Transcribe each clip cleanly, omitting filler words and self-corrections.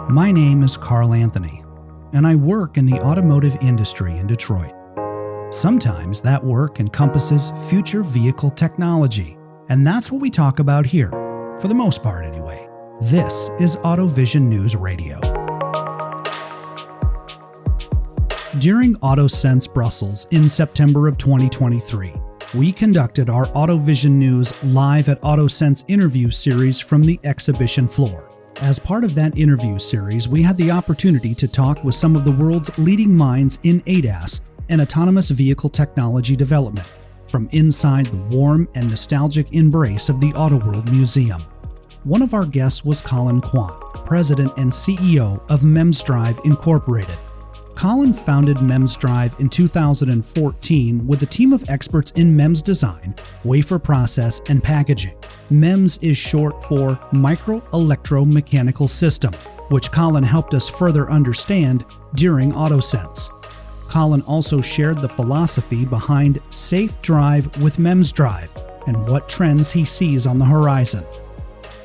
My name is Carl Anthony, and I work in the automotive industry in Detroit. Sometimes that work encompasses future vehicle technology, and that's what we talk about here, for the most part anyway. This is AutoVision News Radio. During AutoSens Brussels in September of 2023, we conducted our AutoVision News live at AutoSens interview series from the exhibition floor. As part of that interview series, we had the opportunity to talk with some of the world's leading minds in ADAS and autonomous vehicle technology development, from inside the warm and nostalgic embrace of the Autoworld Museum. One of our guests was Colin Kwan, President and CEO of MEMS Drive Incorporated. Colin founded MEMS Drive in 2014 with a team of experts in MEMS design, wafer process, and packaging. MEMS is short for Micro-ElectroMechanical System, which Colin helped us further understand during AutoSens. Colin also shared the philosophy behind Safe Drive with MEMS Drive and what trends he sees on the horizon.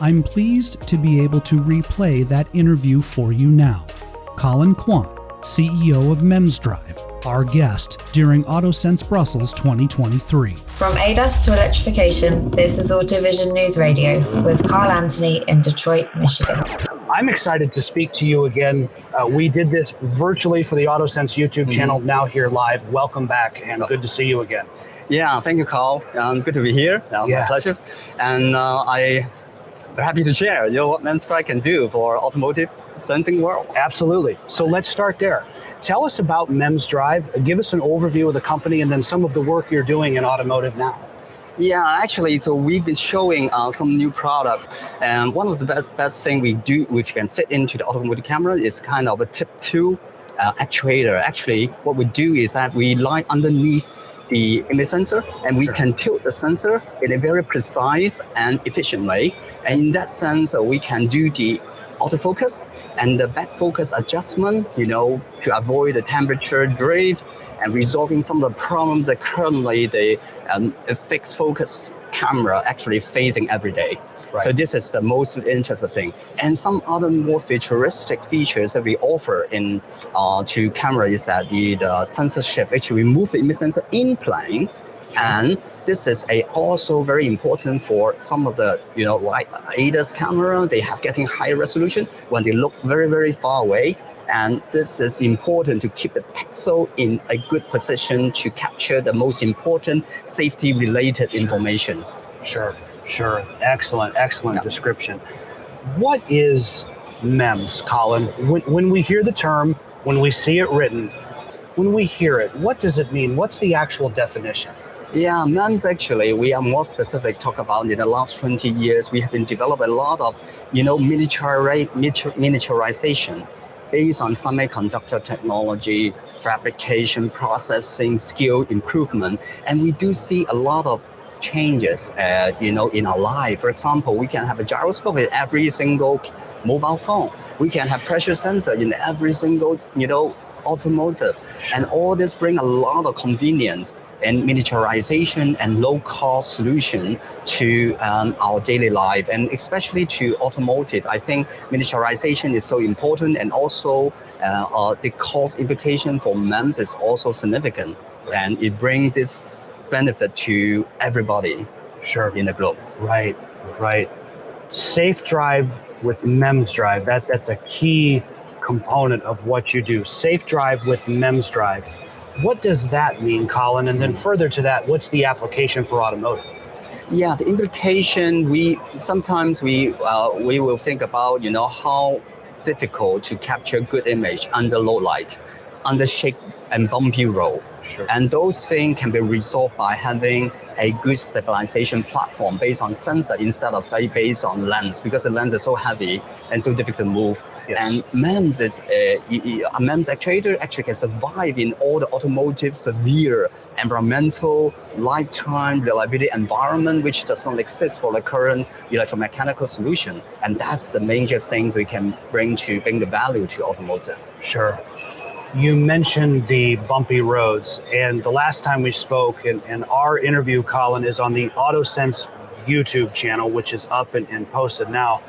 I'm pleased to be able to replay that interview for you now. Colin Kwan, CEO of MEMS Drive, our guest during AutoSens Brussels 2023. From ADAS to electrification, this is AutoVision News Radio with Carl Anthony in Detroit, Michigan. I'm excited to speak to you again. We did this virtually for the AutoSens YouTube channel, now here live. Welcome back and good to see you again. Yeah, thank you, Carl. Good to be here. My pleasure. And I'm happy to share what MEMS Drive can do for automotive sensing world. Absolutely. So let's start there. Tell us about MEMS Drive. Give us an overview of the company and then some of the work you're doing in automotive now. Yeah, actually, so we've been showing some new product, and one of the best thing we do, which can fit into the automotive camera, is kind of a tip 2 actuator. Actually, what we do is that we lie underneath the image sensor, and we can tilt the sensor in a very precise and efficient way. And in that sense, we can do the autofocus and the back focus adjustment, to avoid the temperature drift and resolving some of the problems that currently the fixed focus camera actually facing every day. Right. So this is the most interesting thing. And some other more futuristic features that we offer in to camera is that the sensor shift, actually we move the image sensor in plane. And this is also very important for some of the, like ADAS camera, they have getting higher resolution when they look very, very far away. And this is important to keep the pixel in a good position to capture the most important safety-related information. Sure. Excellent description. What is MEMS, Colin? When we hear the term, when we see it written, when we hear it, what does it mean? What's the actual definition? Yeah, MEMS actually, we are more specific, talk about in the last 20 years, we have been developing a lot of, miniaturization based on semiconductor technology, fabrication, processing, skill improvement. And we do see a lot of changes, in our life. For example, we can have a gyroscope in every single mobile phone. We can have pressure sensor in every single, automotive. Sure. And all this bring a lot of convenience and miniaturization and low-cost solution to our daily life, and especially to automotive. I think miniaturization is so important, and also the cost implication for MEMS is also significant, and it brings this benefit to everybody in the globe. Right. Safe Drive with MEMS Drive, that's a key component of what you do. Safe Drive with MEMS Drive. What does that mean, Colin? And then further to that, what's the application for automotive? Yeah, the implication, we will think about, how difficult to capture good image under low light, under shake and bumpy road. Sure. And those things can be resolved by having a good stabilization platform based on sensor instead of based on lens, because the lens is so heavy and so difficult to move. Yes. And MEMS is a MEMS actuator actually can survive in all the automotive severe environmental lifetime reliability environment, which does not exist for the current electromechanical solution. And that's the major things we can bring the value to automotive. Sure. You mentioned the bumpy roads, and the last time we spoke, and our interview, Colin, is on the AutoSens YouTube channel, which is up and posted now.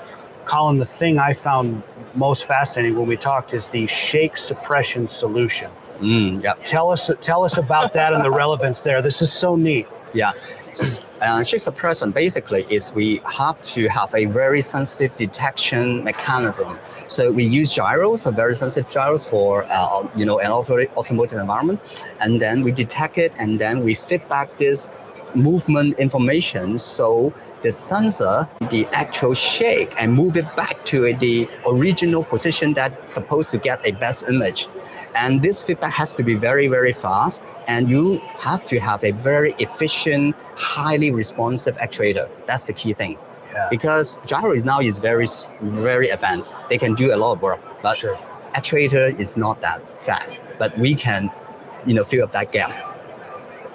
Colin, the thing I found most fascinating when we talked is the shake suppression solution. Yeah. Tell us about that and the relevance there. This is so neat. Yeah. Shake suppression basically is we have to have a very sensitive detection mechanism. So we use gyros, a very sensitive gyros for an automotive environment, and then we detect it, and then we feed back this movement information. So the sensor, the actual shake, and move it back to the original position that's supposed to get a best image. And this feedback has to be very, very fast, and you have to have a very efficient, highly responsive actuator. That's the key thing. Yeah. Because gyro is very, very advanced. They can do a lot of work, but Sure. actuator is not that fast. But we can, fill up that gap.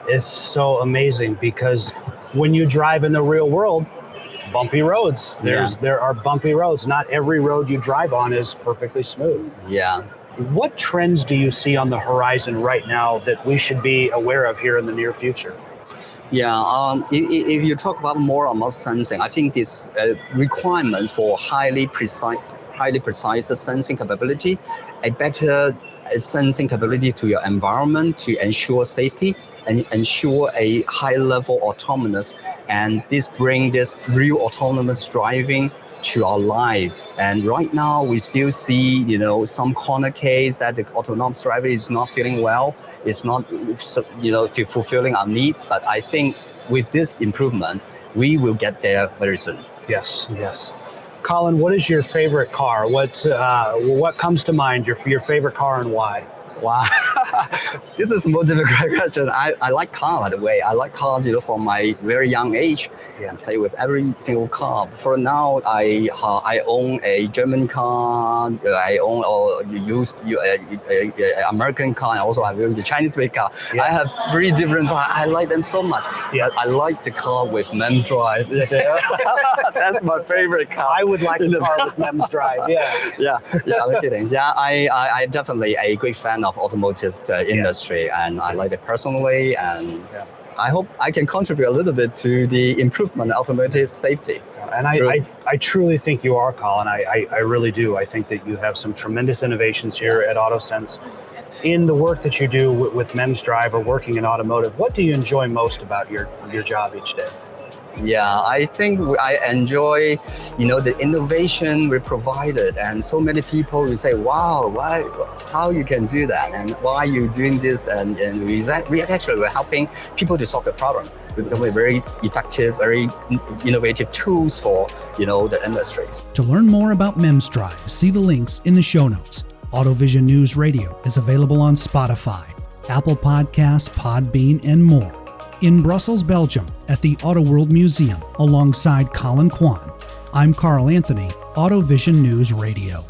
It's so amazing because when you drive in the real world, bumpy roads. There are bumpy roads. Not every road you drive on is perfectly smooth. Yeah. What trends do you see on the horizon right now that we should be aware of here in the near future? Yeah, if you talk about more about sensing, I think this requirement for highly precise sensing capability, a better sensing capability to your environment to ensure safety and ensure a high level autonomous, and this bring this real autonomous driving to our life. And right now we still see some corner case that the autonomous driver is not feeling well, it's not fulfilling our needs. But I think with this improvement we will get there very soon. Yes. Colin, what is your favorite car? What comes to mind, your favorite car and why? Wow, this is a more difficult question. I like cars, by the way. I like cars, from my very young age. Yeah. I play with every single car. For now, I own a German car. I own American car, and also I own the Chinese-made car. Yeah. I have 3 different cars. I like them so much. Yeah. I like the car with MEMS drive. That's my favorite car. I would like a car with MEMS drive. Yeah. I'm kidding. Yeah, I definitely a great fan of automotive industry, and I like it personally, and I hope I can contribute a little bit to the improvement of automotive safety. And I truly think you are, Colin. I really do. I think that you have some tremendous innovations here at AutoSens. In the work that you do with MEMS drive or working in automotive, what do you enjoy most about your job each day? Yeah, I think I enjoy, the innovation we provided, and so many people will say, "Wow, how you can do that, and why you doing this?" And we're helping people to solve the problem. We become a very effective, very innovative tools for the industries. To learn more about MEMS drive, see the links in the show notes. AutoVision News Radio is available on Spotify, Apple Podcasts, Podbean, and more. In Brussels, Belgium, at the Autoworld Museum, alongside Colin Kwan. I'm Carl Anthony, AutoVision News Radio.